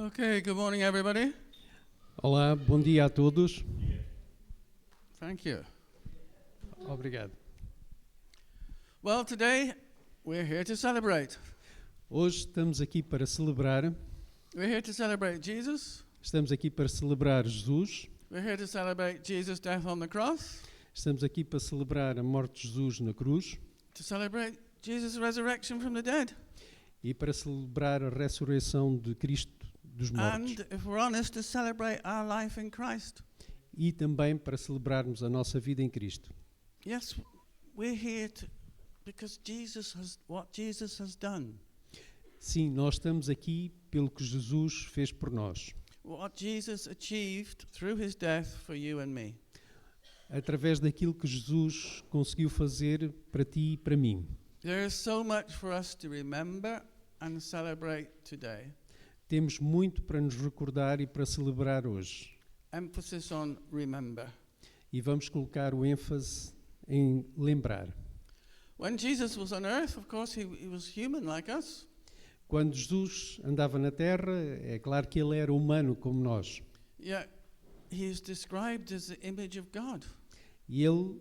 Okay, good morning, everybody. Olá, bom dia a todos. Thank you. Obrigado. Well, today we're here to celebrate. Hoje estamos aqui para celebrar, We're here to celebrate Jesus. estamos aqui para celebrar Jesus, We're here to celebrate Jesus' death on the cross, estamos aqui para celebrar a morte de Jesus na cruz to celebrate Jesus' resurrection from the dead. e para celebrar a ressurreição de Cristo dos mortos. And, if we're honest, to celebrate our life in Christ. E também para celebrarmos a nossa vida em Cristo. Yes, we're here because what Jesus has done. Sim, nós estamos aqui pelo que Jesus fez por nós. What Jesus achieved through his death for you and me. Através daquilo que Jesus conseguiu fazer para ti e para mim. There is so much for us to remember and celebrate today. Temos muito para nos recordar e para celebrar hoje. Emphasis on remember. E vamos colocar o ênfase em lembrar. When Jesus was on earth, of course, he was human like us. Quando Jesus andava na Terra, é claro que ele era humano como nós. Yet he is described as the image of God. E ele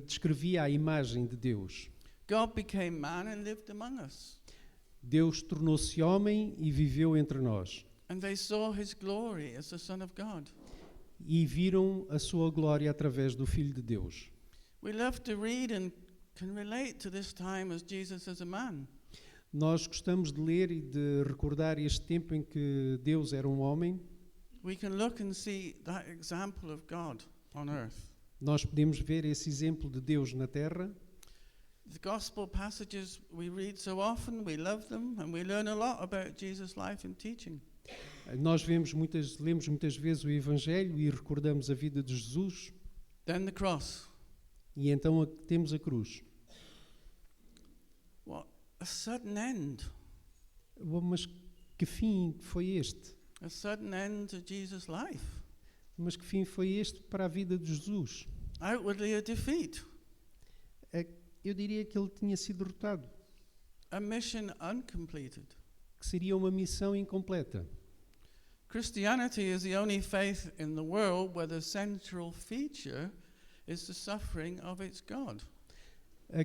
descrevia a imagem de Deus. God became man and lived among us. Deus tornou-se homem e viveu entre nós. And they saw his glory as the Son of God. E viram a sua glória através do Filho de Deus. We love to read and can relate to this time as Jesus as a man. Nós gostamos de ler e de recordar este tempo em que Deus era um homem. We can look and see that example of God on earth. Nós podemos ver esse exemplo de Deus na Terra. The gospel passages we read so often, we love them, and we learn a lot about Jesus' life and teaching. Nós lemos muitas vezes o Evangelho e recordamos a vida de Jesus. Then the cross. E então temos a cruz. What a sudden end. Mas que fim foi este? A sudden end to Jesus' life. Mas que fim foi este para a vida de Jesus? Outwardly a defeat. Eu diria que ele tinha sido derrotado. A mission uncompleted. Que seria uma missão incompleta. Christianity is the only faith in the world where the central feature is the suffering of its God. A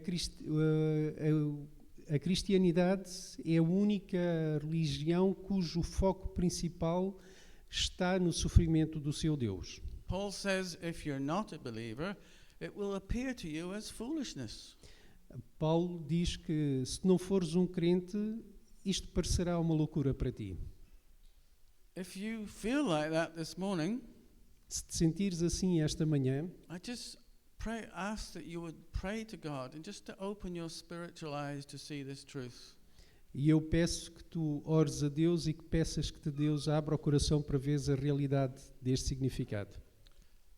cristianidade é a única religião cujo foco principal está no sofrimento do seu Deus. Paul says if you're not a believer, it will appear to you as foolishness. Paulo diz que se não fores um crente, isto parecerá uma loucura para ti. If you feel like that this morning, se te sentires assim esta manhã, I just ask that you would pray to God and just to open your spiritual eyes to see this truth. E eu peço que tu ores a Deus e que peças que Deus abra o coração para veres a realidade deste significado.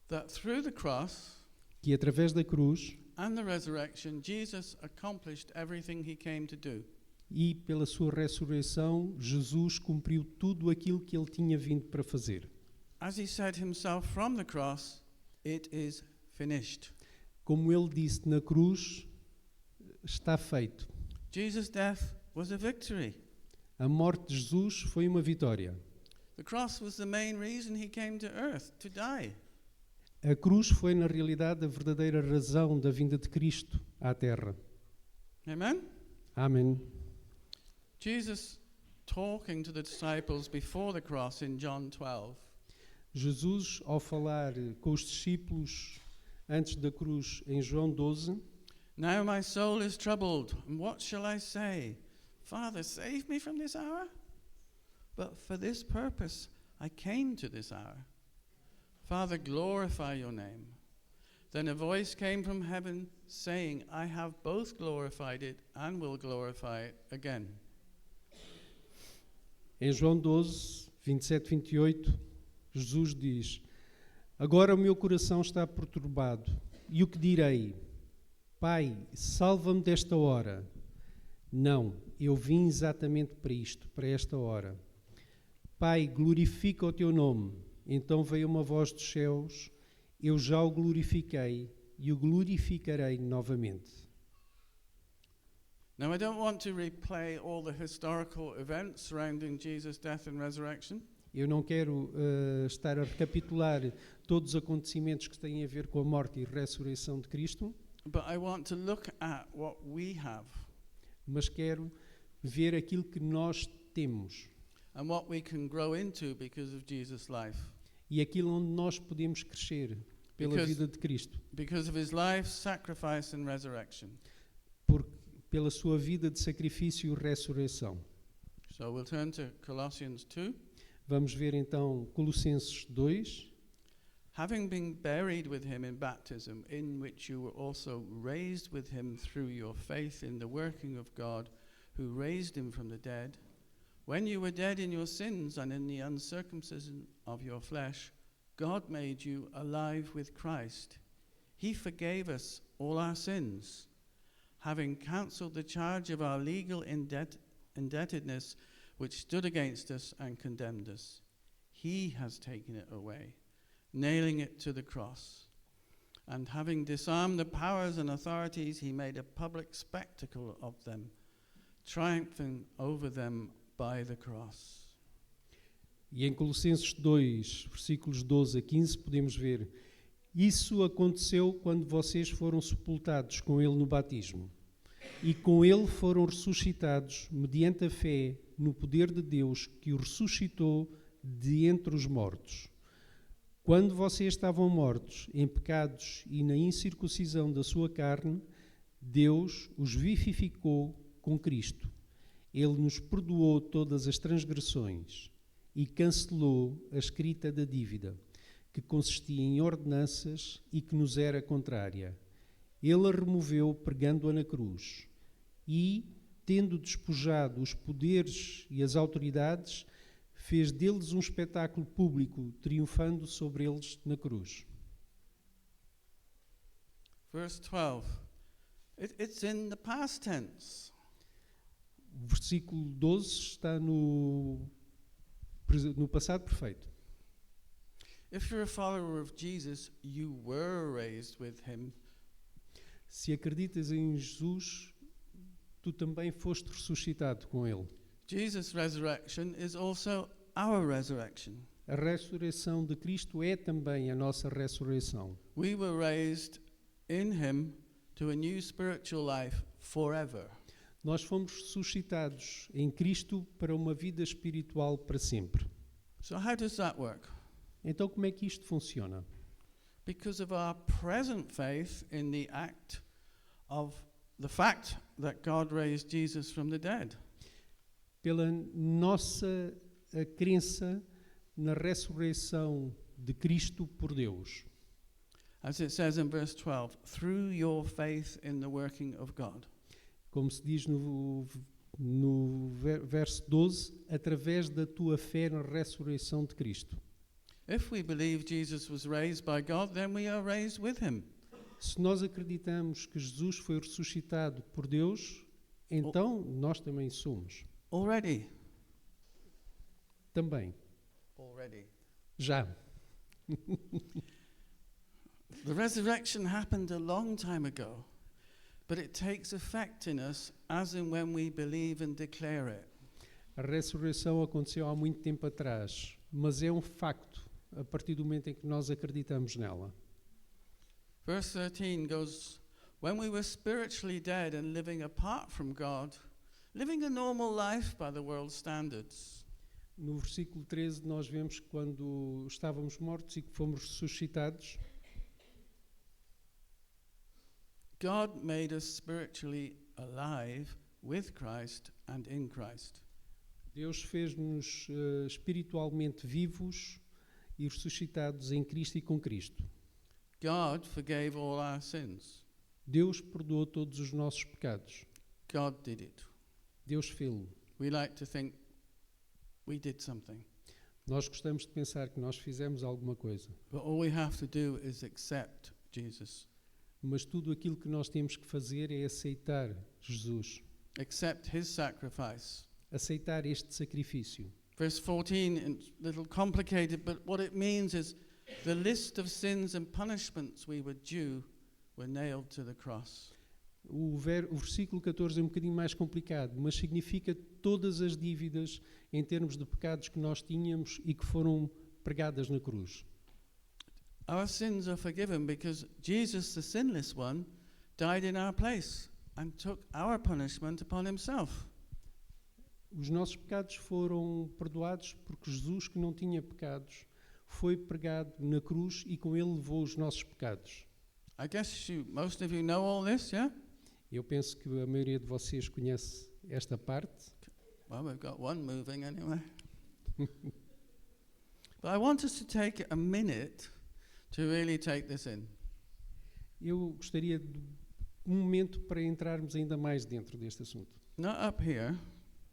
That through the cross que através da cruz and the resurrection, Jesus accomplished everything he came to do. E pela sua ressurreição, Jesus cumpriu tudo aquilo que ele tinha vindo para fazer. As he said himself from the cross, it is finished. Como ele disse na cruz, está feito. Jesus' death was a victory. A morte de Jesus foi uma vitória. The cross was the main reason he came to earth, to die. A cruz foi, na realidade, a verdadeira razão da vinda de Cristo à Terra. Amen? Amém. Jesus talking to the disciples before the cross in John 12. Jesus, ao falar com os discípulos antes da cruz, em João 12, Now my soul is troubled, and what shall I say? Father, save me from this hour? But for this purpose I came to this hour. Father, glorify your name. Then a voice came from heaven saying, I have both glorified it and will glorify it again. Em João 12, 27, 28, Jesus diz: Agora o meu coração está perturbado. E o que direi? Pai, salva-me desta hora. Não, eu vim exatamente para isto, para esta hora. Pai, glorifica o teu nome. Então veio uma voz dos céus: Eu já o glorifiquei e o glorificarei novamente. Now, I don't want to replay all the historical events surrounding Jesus' death and resurrection. Eu não quero estar a recapitular todos os acontecimentos que têm a ver com a morte e ressurreição de Cristo, But I want to look at what we have mas quero ver aquilo que nós temos and what we can grow into because of Jesus' life. e aquilo onde nós podemos crescer pela Because- vida de Cristo, Because of his life, sacrifice, and resurrection. pela sua vida de sacrifício e ressurreição. So we'll turn to Colossians 2. Vamos ver então Colossenses 2. Having been buried with him in baptism, in which you were also raised with him through your faith in the working of God, who raised him from the dead, when you were dead in your sins and in the uncircumcision of your flesh, God made you alive with Christ. He forgave us all our sins, having cancelled the charge of our legal indebtedness, which stood against us and condemned us. He has taken it away, nailing it to the cross. And having disarmed the powers and authorities, he made a public spectacle of them, triumphing over them by the cross. E em Colossenses 2, versículos 12 a 15, podemos ver: isso aconteceu quando vocês foram sepultados com ele no batismo, e com ele foram ressuscitados mediante a fé no poder de Deus que o ressuscitou de entre os mortos. Quando vocês estavam mortos em pecados e na incircuncisão da sua carne, Deus os vivificou com Cristo. Ele nos perdoou todas as transgressões e cancelou a escrita da dívida, que consistia em ordenanças e que nos era contrária. Ele a removeu pregando-a na cruz e, tendo despojado os poderes e as autoridades, fez deles um espetáculo público, triunfando sobre eles na cruz. Verse 12. It's in the past tense. O versículo 12 está no passado perfeito. If you're a follower of Jesus, you were raised with him. Se acreditas em Jesus, tu também foste ressuscitado com ele. Jesus' resurrection is also our resurrection. A ressurreição de Cristo é também a nossa ressurreição. We were raised in him to a new spiritual life forever. Nós fomos ressuscitados em Cristo para uma vida espiritual para sempre. So how does that work? Então como é que isto funciona? Because of our present faith in the fact that God raised Jesus from the dead. Pela nossa crença na ressurreição de Cristo por Deus. As it says in verse 12, through your faith in the working of God. Como se diz no verso 12, através da tua fé na ressurreição de Cristo. If we believe Jesus was raised by God, then we are raised with him. Se nós acreditamos que Jesus foi ressuscitado por Deus, então nós também somos. Already. Também. Already. Já. The resurrection happened a long time ago, but it takes effect in us as and when we believe and declare it. A ressurreição aconteceu há muito tempo atrás, mas é um facto a partir do momento em que nós acreditamos nela. Verse 13 goes, when we were spiritually dead and living apart from God, living a normal life by the world's standards. No versículo 13 nós vemos que quando estávamos mortos e que fomos ressuscitados, God made us spiritually alive with Christ and in Christ. Deus fez-nos espiritualmente vivos e ressuscitados em Cristo e com Cristo. God forgave all our sins. Deus perdoou todos os nossos pecados. God did it. Deus fez-lo. We like to think we did something. Nós gostamos de pensar que nós fizemos alguma coisa, But all we have to do is accept Jesus. mas tudo aquilo que nós temos que fazer é aceitar Jesus, Accept his sacrifice. aceitar este sacrifício. Verse 14, it's a little complicated, but what it means is the list of sins and punishments we were due were nailed to the cross. O versículo 14 é um bocadinho mais complicado, mas significa todas as dívidas em termos de pecados que nós tínhamos e que foram pregadas na cruz. Our sins are forgiven because Jesus, the sinless one, died in our place and took our punishment upon himself. Os nossos pecados foram perdoados porque Jesus, que não tinha pecados, foi pregado na cruz e com ele levou os nossos pecados. I guess most of you know all this, yeah? Eu penso que a maioria de vocês conhece esta parte. Well, we've got one moving anyway. But I want us to take a minute to really take this in. Eu gostaria de um momento para entrarmos ainda mais dentro deste assunto. Not up here,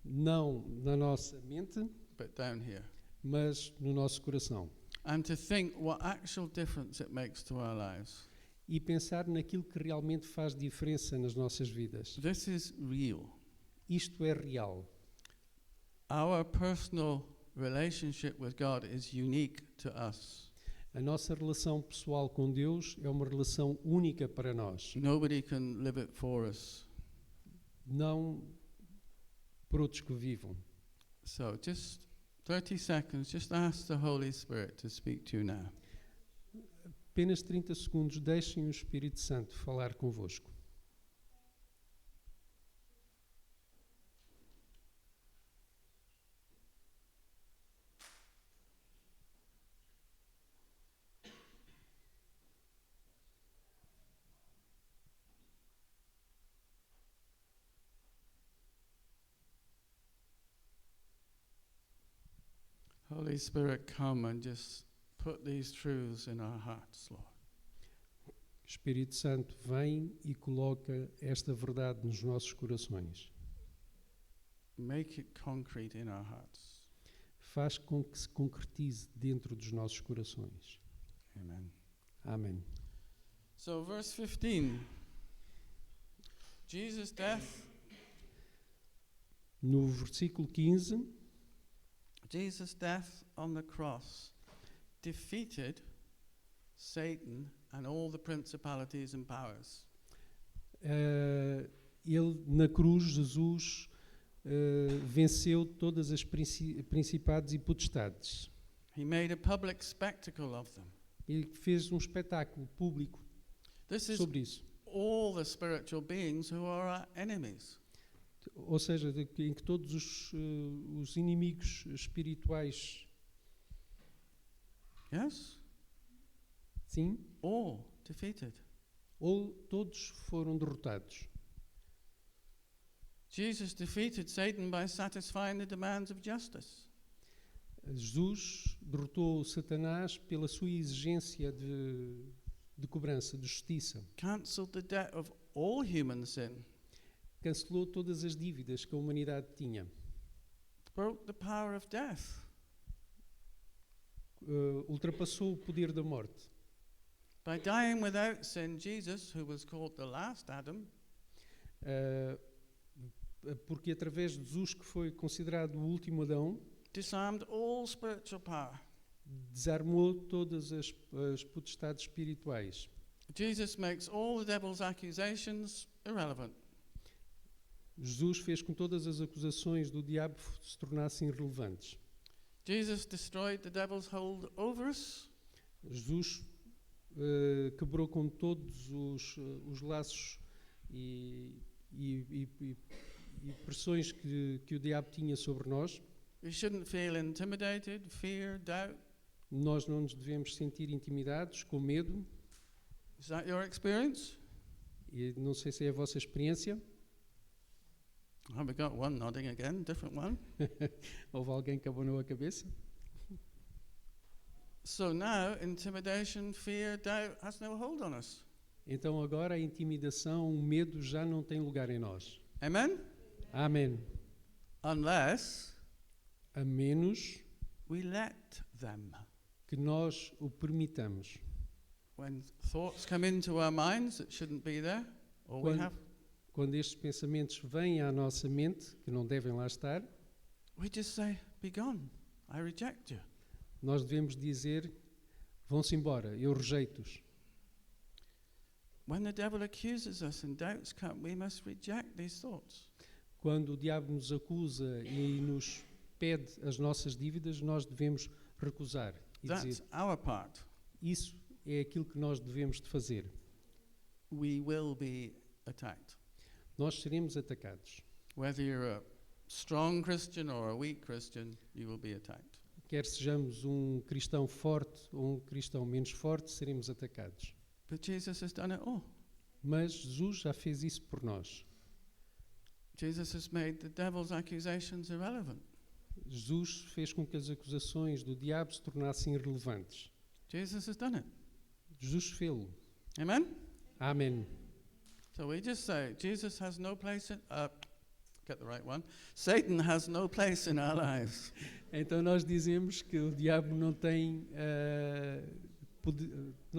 Não na nossa mente, but down here. mas no nosso coração. And to think what actual difference it makes to our lives. E pensar naquilo que realmente faz diferença nas nossas vidas. This is real. Isto é real. Our personal relationship with God is unique to us. A nossa relação pessoal com Deus é uma relação única para nós. Nobody can live it for us. Não por outros que vivam. So just 30 seconds, just ask the Holy Spirit to speak to you now. Apenas 30 segundos, deixem o Espírito Santo falar convosco. Holy Spirit, come and just put these truths in our hearts, Lord. Espírito Santo, vem e coloca esta verdade nos nossos corações. Make it concrete in our hearts. Faz com que se concretize dentro dos nossos corações. Amen. Amém. So, verse 15. Jesus' death. No versículo 15, Jesus' death on the cross defeated Satan and all the principalities and powers. ele na cruz, Jesus, venceu todas as principados e potestades. He made a public spectacle of them. Ele fez um espetáculo público This is sobre isso. all the spiritual beings who are our enemies. Ou seja, em que todos os inimigos espirituais, Yes? sim, All defeated. ou todos foram derrotados. Jesus defeated Satan by satisfying the demands of justice. Jesus derrotou Satanás pela sua exigência de cobrança, de justiça. Cancelled the debt of all human sin. Cancelou todas as dívidas que a humanidade tinha. Broke the power of death. Ultrapassou o poder da morte. By dying without sin, Jesus, who was called the last Adam, Porque através de Jesus, que foi considerado o último Adão, disarmed all spiritual power. desarmou todas as potestades espirituais. Jesus makes all the devil's accusations irrelevant. Jesus fez com que todas as acusações do diabo se tornassem irrelevantes. Jesus destroyed the devil's hold over us. Jesus quebrou com todos os laços e pressões que o diabo tinha sobre nós. We shouldn't feel intimidated, fear, doubt. Nós não nos devemos sentir intimidados, com medo. Is that your experience? E não sei se é a vossa experiência. Oh, we got one nodding again, different one. Houve alguém que abanou a cabeça. So now, intimidation, fear, doubt has no hold on us. Então agora a intimidação, o medo já não tem lugar em nós. Amen? Amém. Unless A menos we let them. que nós o permitamos. When thoughts come into our minds that shouldn't be there, or we have, Quando estes pensamentos vêm à nossa mente, que não devem lá estar, we just say, be gone. I reject you. nós devemos dizer, vão-se embora, eu rejeito-os. when the devil accuses us and doubts come, we must reject these thoughts. Quando o diabo nos acusa e nos pede as nossas dívidas, nós devemos recusar e That's dizer, our part. isso é aquilo que nós devemos de fazer. We will be attacked. Nós seremos atacados. Whether you're a strong Christian or a weak Christian, you will be attacked. Quer sejamos um cristão forte ou um cristão menos forte, seremos atacados. But Jesus has done it all. Mas Jesus já fez isso por nós. Jesus has made the devil's accusations irrelevant. Jesus fez com que as acusações do diabo se tornassem irrelevantes. Jesus has done it. Jesus fez-lo. Amen? Amém. So we just say, Jesus has no place in... get the right one. Satan has no place in our lives. Então nós dizemos que o diabo não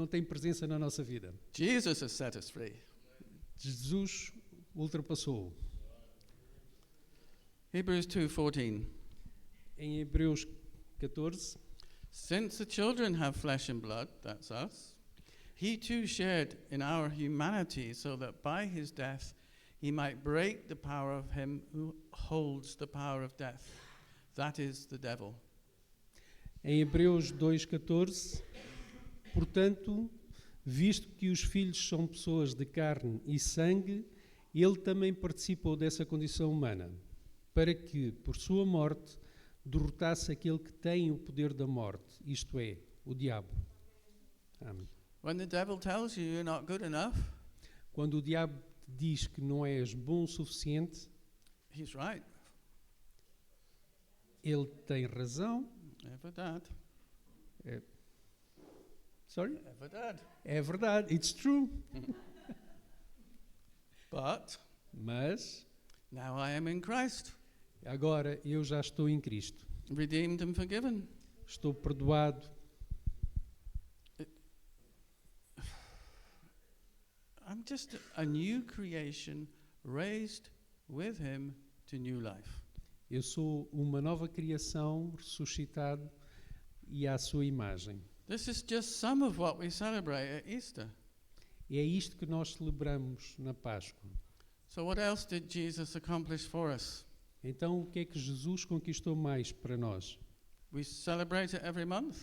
tem presença na nossa vida. Jesus has set us free. Jesus ultrapassou. Hebrews 2:14. Em Hebreus 14, Since the children have flesh and blood, that's us, he too shared in our humanity so that by his death he might break the power of him who holds the power of death. That is the devil. em Hebreus 2:14, portanto, visto que os filhos são pessoas de carne e sangue, ele também participou dessa condição humana, para que, por sua morte, derrotasse aquele que tem o poder da morte, isto é, o diabo. Amém. When the devil tells you you're not good enough, Quando o diabo te diz que não és bom o suficiente, he's right. ele tem razão. É verdade. Sorry? É verdade. É verdade, it's true. But Mas now I am in Christ, agora eu já estou em Cristo. redeemed and forgiven. Estou perdoado. I'm just a new creation raised with him to new life. Eu sou uma nova criação, ressuscitado e à sua imagem. This is just some of what we celebrate at Easter. E é isto que nós celebramos na Páscoa. So what else did Jesus accomplish for us? Então, o que é que Jesus conquistou mais para nós? We celebrate it every month.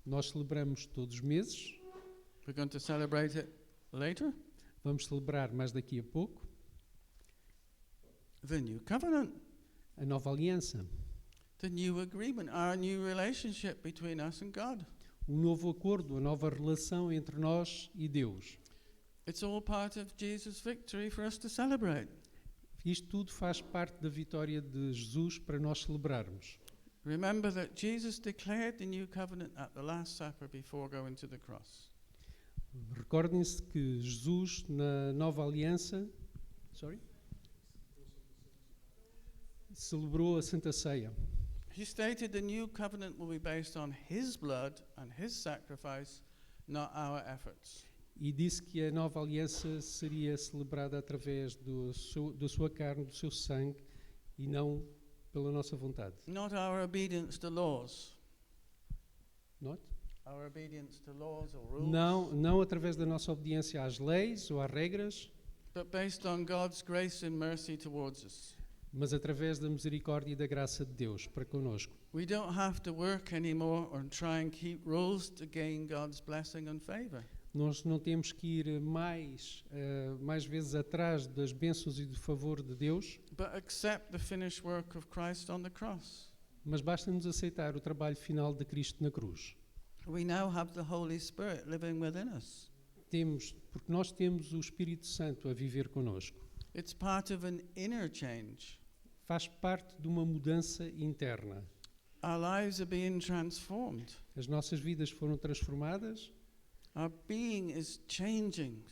Nós celebramos todos os meses, We're going to celebrate it later. vamos celebrar mais daqui a pouco, The new covenant, a nova aliança, the new agreement, our new relationship between us and God. um novo acordo, a nova relação entre nós e Deus. It's all part of Jesus' victory for us to celebrate. Isto tudo faz parte da vitória de Jesus para nós celebrarmos. Remember that Jesus declared the new covenant at the Last Supper before going to the cross. Recordem-se que Jesus, na nova aliança, celebrou a Santa Ceia. He stated the new covenant will be based on his blood and his sacrifice, not our efforts. E disse que a nova aliança seria celebrada através da sua carne, do seu sangue, e não pela nossa vontade. Not our obedience to laws. Not? Our obedience to laws or rules. Não através da nossa obediência às leis ou às regras, But based on God's grace and mercy towards us. mas através da misericórdia e da graça de Deus para conosco. We don't have to work anymore or try and keep rules to gain God's blessing and favor. Nós não temos que ir mais vezes atrás das bênçãos e do favor de Deus, But accept the finished work of Christ on the cross. mas basta-nos aceitar o trabalho final de Cristo na cruz. We now have the Holy Spirit living within us. Porque nós temos o Espírito Santo a viver conosco. It's part of an inner change. Faz parte de uma mudança interna. Our lives are being transformed. As nossas vidas foram transformadas, Our being is changing.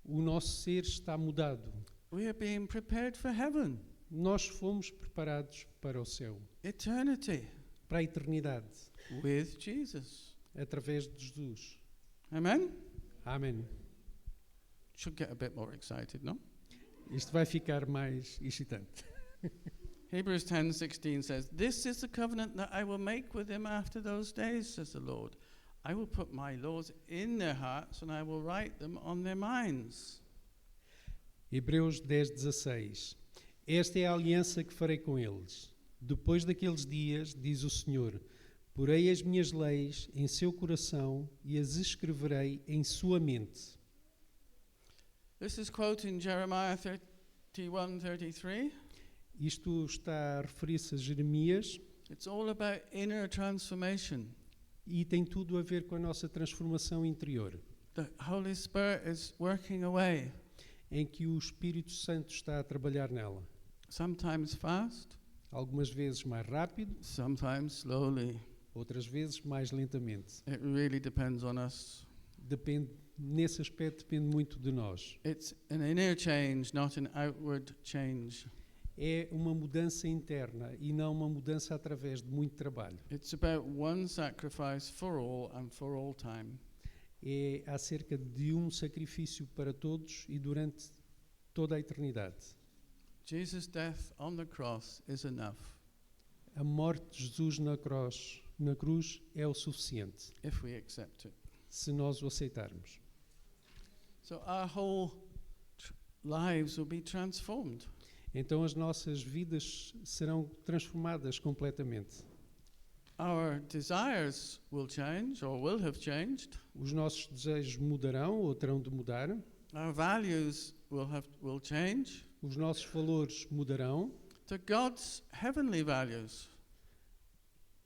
o nosso ser está mudado. We are being prepared for heaven, Nós fomos preparados para o céu, eternity, para a eternidade, with Jesus. através de Jesus. Amen? Amém. Should get a bit more excited, no? Isto vai ficar mais excitante. Hebrews 10:16 says, "This is the covenant that I will make with him after those days, says the Lord. I will put my laws in their hearts and I will write them on their minds. Hebreus 10:16. Esta é a aliança que farei com eles. Depois daqueles dias, diz o Senhor, porei as minhas leis em seu coração e as escreverei em sua mente. This is quoting Jeremiah 31:33. Isto está a referir-se a Jeremias It's all about inner transformation. e tem tudo a ver com a nossa transformação interior, The Holy Spirit is working away, em que o Espírito Santo está a trabalhar nela. sometimes fast, Algumas vezes mais rápido, sometimes slowly. outras vezes mais lentamente. It really depends on us. Depende, nesse aspecto depende muito de nós. It's an inner change, not an outward change. É uma mudança interna e não uma mudança através de muito trabalho. It's about one sacrifice for all and for all time. É acerca de um sacrifício para todos e durante toda a eternidade. Jesus' death on the cross is enough A morte de Jesus na cruz é o suficiente, if we accept it. se nós o aceitarmos. So our whole lives will be transformed. Então as nossas vidas serão transformadas completamente. Our desires will change or will have changed. Os nossos desejos mudarão ou terão de mudar. Our values will change Os nossos valores mudarão to God's heavenly values.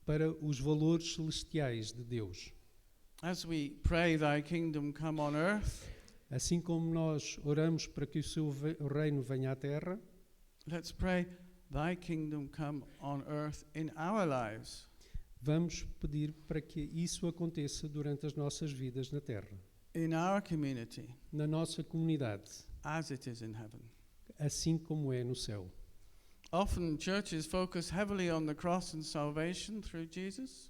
para os valores celestiais de Deus. As we pray, thy kingdom come on earth, Assim como nós oramos para que o seu reino venha à terra, let's pray, thy kingdom come on earth in our lives. vamos pedir para que isso aconteça durante as nossas vidas na terra, In our community, na nossa comunidade, as it is in heaven. assim como é no céu. Often churches focus heavily on the cross and salvation through Jesus.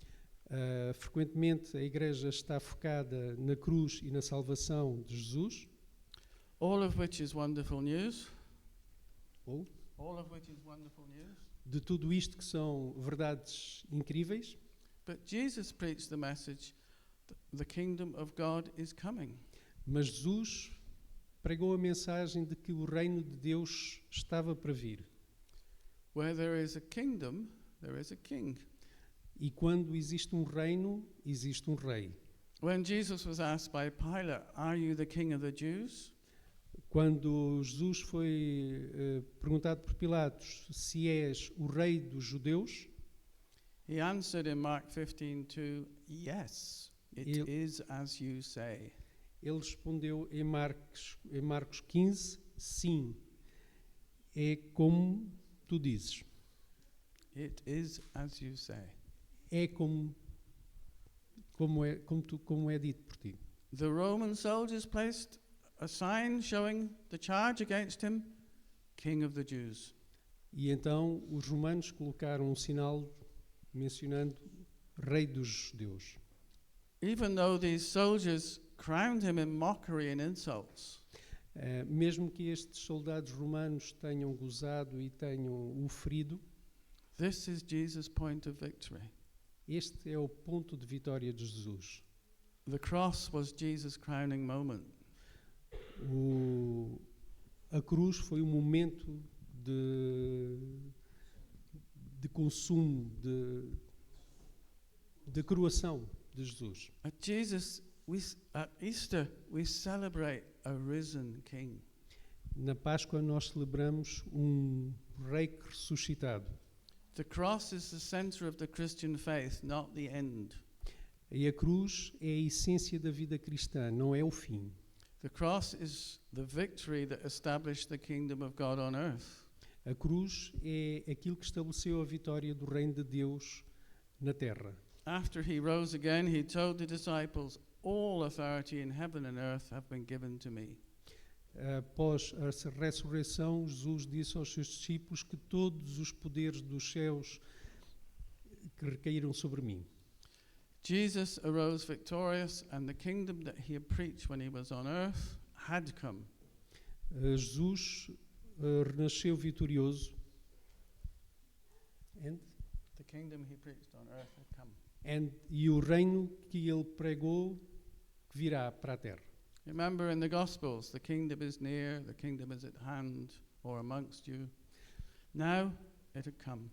Frequentemente a igreja está focada na cruz e na salvação de Jesus, All of which is wonderful news. ou All of which is wonderful news. de tudo isto que são verdades incríveis, But Jesus preached the message that the kingdom of God is coming. mas Jesus pregou a mensagem de que o reino de Deus estava para vir. Where there is a kingdom, there is a king. E quando existe um reino, existe um rei. When Jesus was asked by Pilate, "Are you the king of the Jews?" Quando Jesus foi perguntado por Pilatos se és o rei dos judeus, He answered in Mark 15:2, "Yes, it Ele- is as you say." ele respondeu em Marcos 15, sim, é como tu dizes. It is as you say. É como é dito por ti. The Roman soldiers placed a sign showing the charge against him, King of the Jews. E então os romanos colocaram um sinal mencionando rei dos judeus. Even though these soldiers crowned him in mockery and insults, Mesmo que estes soldados romanos tenham gozado e tenham o ferido, this is Jesus' point of victory. este é o ponto de vitória de Jesus. The cross was Jesus' crowning moment. A cruz foi um momento de consumo, de coroação de Jesus. At Easter, we celebrate a risen King. Na Páscoa nós celebramos um rei ressuscitado. The cross is the center of the Christian faith, not the end. E a cruz é a essência da vida cristã, não é o fim. The cross is the victory that established the kingdom of God on earth. A cruz é aquilo que estabeleceu a vitória do reino de Deus na terra. After he rose again, he told the disciples, "All authority in heaven and earth have been given to me." Após a ressurreição, Jesus disse aos seus discípulos que todos os poderes dos céus que recaíram sobre mim. Jesus arose victorious, and the kingdom that he had preached when he was on earth had come. Jesus renasceu vitorioso. And? The kingdom he preached on earth had come. e o reino que ele pregou virá para a terra. Remember in the Gospels, the kingdom is near, the kingdom is at hand, or amongst you. Now it had come.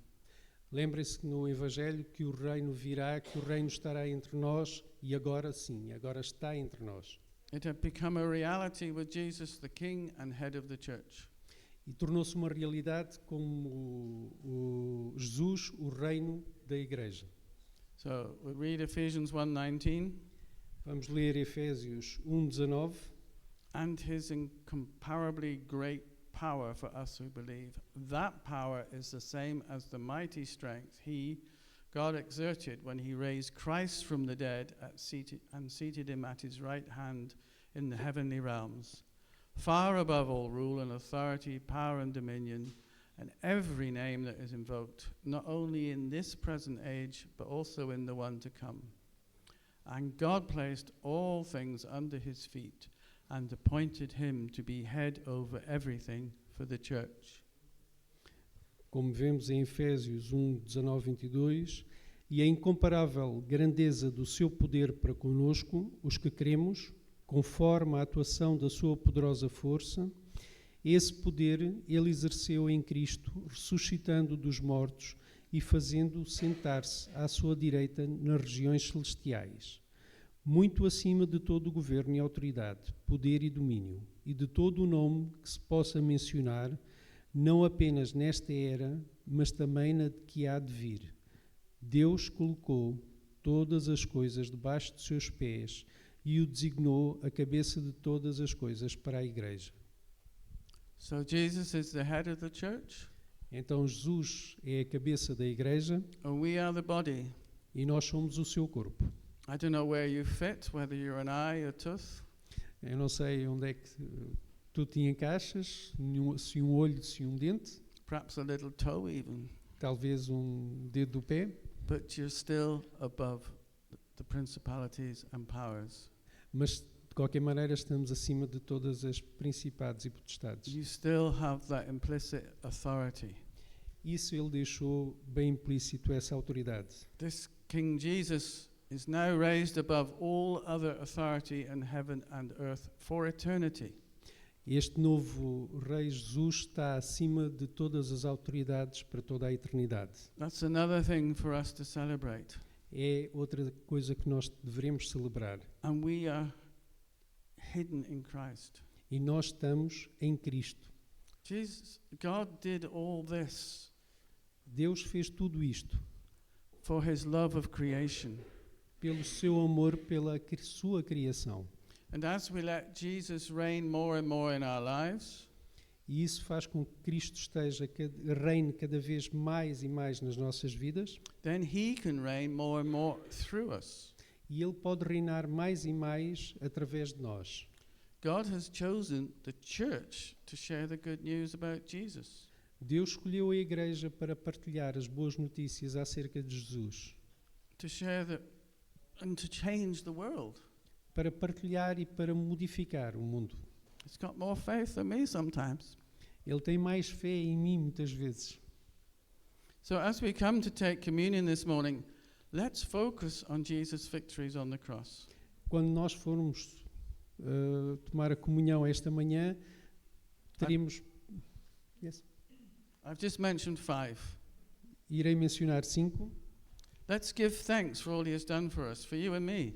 Lembrem-se no Evangelho que o reino virá, que o reino estará entre nós, e agora sim, agora está entre nós. It had become a reality with Jesus, the King and head of the church. E tornou-se uma realidade como o Jesus, o reino da igreja. So we read Ephesians 1:19. Vamos ler Efésios 1:19. And his incomparably great power for us who believe. That power is the same as the mighty strength God exerted when he raised Christ from the dead and seated him at his right hand in the heavenly realms, far above all rule and authority, power and dominion, and every name that is invoked, not only in this present age, but also in the one to come. And God placed all things under his feet and appointed him to be head over everything for the church. Como vemos em Efésios 1:19-22, e a incomparável grandeza do seu poder para conosco, os que cremos, conforme a atuação da sua poderosa força, esse poder ele exerceu em Cristo, ressuscitando dos mortos e fazendo-o sentar-se à sua direita nas regiões celestiais, muito acima de todo o governo e autoridade, poder e domínio, e de todo o nome que se possa mencionar, não apenas nesta era, mas também na que há de vir. Deus colocou todas as coisas debaixo de seus pés e o designou a cabeça de todas as coisas para a igreja. So Jesus is the head of the church, Então Jesus é a cabeça da igreja and we are the body. e nós somos o seu corpo. I don't know where you fit, whether you're an eye, a tooth. Eu não sei onde é que tu te encaixas, se um olho, se um dente, Perhaps a little toe even, talvez dedo do pé, but you're still above the principalities and powers. mas de qualquer maneira estamos acima de todas as principados e potestades. You still have that implicit authority. Isso ele deixou bem implícito, essa autoridade. This King Jesus is now raised above all other authority in heaven and earth for eternity. Este novo Rei Jesus está acima de todas as autoridades para toda a eternidade. That's another thing for us to celebrate. É outra coisa que nós devemos celebrar. And we are hidden in Christ. E nós estamos em Cristo. God did all this Deus fez tudo isto for his love of creation. pelo seu amor pela sua criação. And as we let Jesus reign more and more in our lives, E isso faz com que Cristo reine cada vez mais e mais nas nossas vidas, then he can reign more and more through us. e Ele pode reinar mais e mais através de nós. God has chosen the church to share the good news about Jesus. Deus escolheu a igreja para partilhar as boas notícias acerca de Jesus, To share and to change the world. para partilhar e para modificar o mundo. It's got more faith than me sometimes. Ele tem mais fé em mim muitas vezes. So as we come to take communion this morning, let's focus on Jesus' victories on the cross. Quando nós formos tomar a comunhão esta manhã, teremos... Yes. I've just mentioned 5. Irei mencionar 5. Let's give thanks for all he has done for us, for you and me.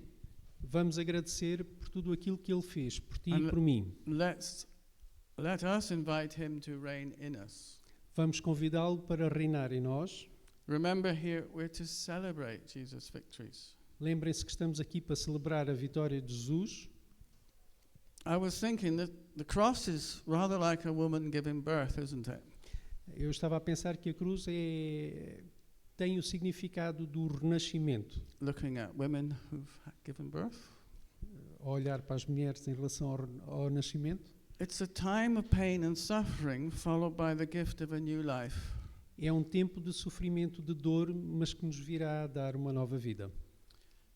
Vamos agradecer por tudo aquilo que Ele fez, por ti And e por mim. Let us invite him to reign in us. Vamos convidá-lo para reinar em nós. Remember here, we're to celebrate Jesus' victories. Lembrem-se que estamos aqui para celebrar a vitória de Jesus. I was thinking that the cross is rather like a woman giving birth, isn't it? Eu estava a pensar que a cruz tem o significado do renascimento. Looking at women who've given birth. A olhar para as mulheres em relação ao nascimento. It's a time of pain and suffering followed by the gift of a new life. É um tempo de sofrimento, de dor, mas que nos virá a dar uma nova vida.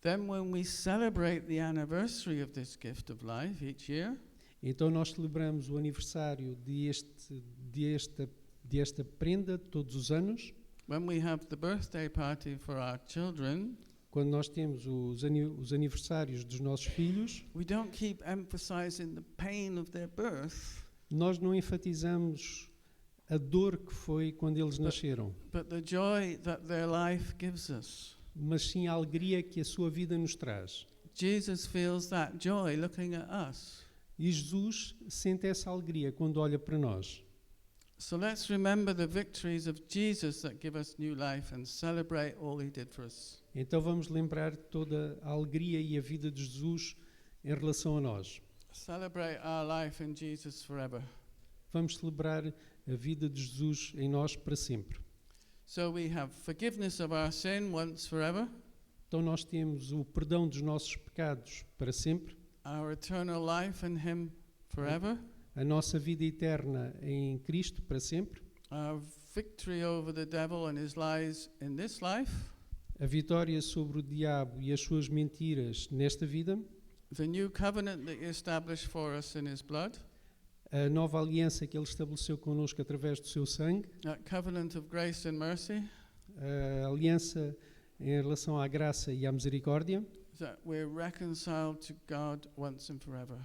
Then when we celebrate the anniversary of this gift of life each year, Então nós celebramos o aniversário desta prenda todos os anos. when we have the birthday party for our children, Quando nós temos os aniversários dos nossos filhos, we don't keep emphasizing the pain of their birth, nós não enfatizamos a dor que foi quando eles nasceram, but the joy that their life gives us. mas sim a alegria que a sua vida nos traz. Jesus feels that joy looking at us. E Jesus sente essa alegria quando olha para nós. So let's remember the victories of Jesus that give us new life and celebrate all he did for us. Então vamos lembrar toda a alegria e a vida de Jesus em relação a nós. Celebrate our life in Jesus forever. Vamos celebrar a vida de Jesus em nós para sempre. So we have forgiveness of our sin once forever, Então nós temos o perdão dos nossos pecados para sempre, our eternal life in him forever, a nossa vida eterna em Cristo para sempre, our victory over the devil and his lies in this life, a vitória sobre o diabo e as suas mentiras nesta vida, the new covenant that he established for us in his blood, a nova aliança que Ele estabeleceu connosco através do seu sangue, that covenant of grace and mercy, a aliança em relação à graça e à misericórdia, that we're reconciled to God once and forever.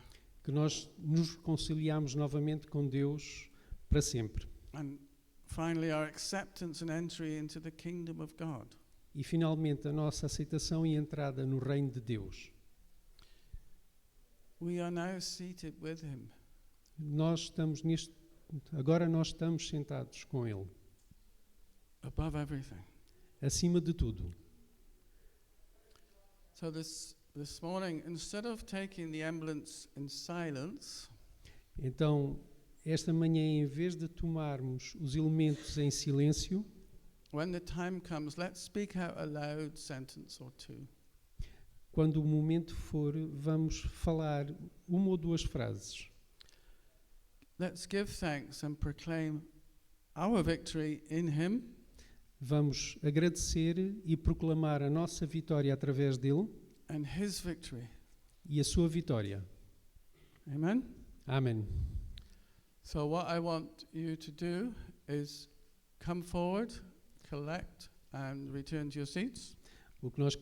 que nós nos reconciliamos novamente com Deus para sempre. And finally, our acceptance and entry into the kingdom of God. E finalmente a nossa aceitação e entrada no reino de Deus. We are now seated with him. Agora nós estamos sentados com Ele, Above everything. acima de tudo. So this morning, instead of taking the emblems in silence, Então, esta manhã, em vez de tomarmos os elementos em silêncio, when the time comes, let's speak out a loud sentence or two. quando o momento for, vamos falar uma ou duas frases. Let's give thanks and proclaim our victory in him, Vamos agradecer e proclamar a nossa vitória através dele and his victory. e a sua vitória. Amen? Amém. So what I want you to do is come forward, collect and return to your seats. O que nós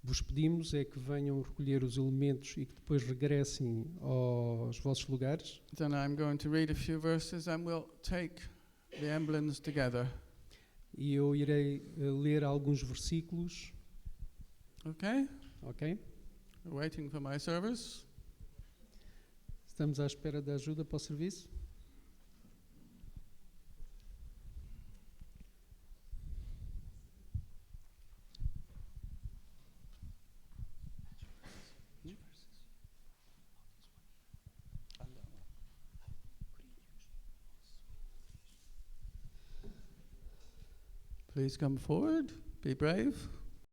vos pedimos é que venham recolher os elementos e que depois regressem aos vossos lugares. Then I'm going to read a few verses and we'll take the emblems together. E eu irei ler alguns versículos, Okay? ok? We're waiting for my service. Estamos à espera da ajuda para o serviço. Please come forward. Be brave.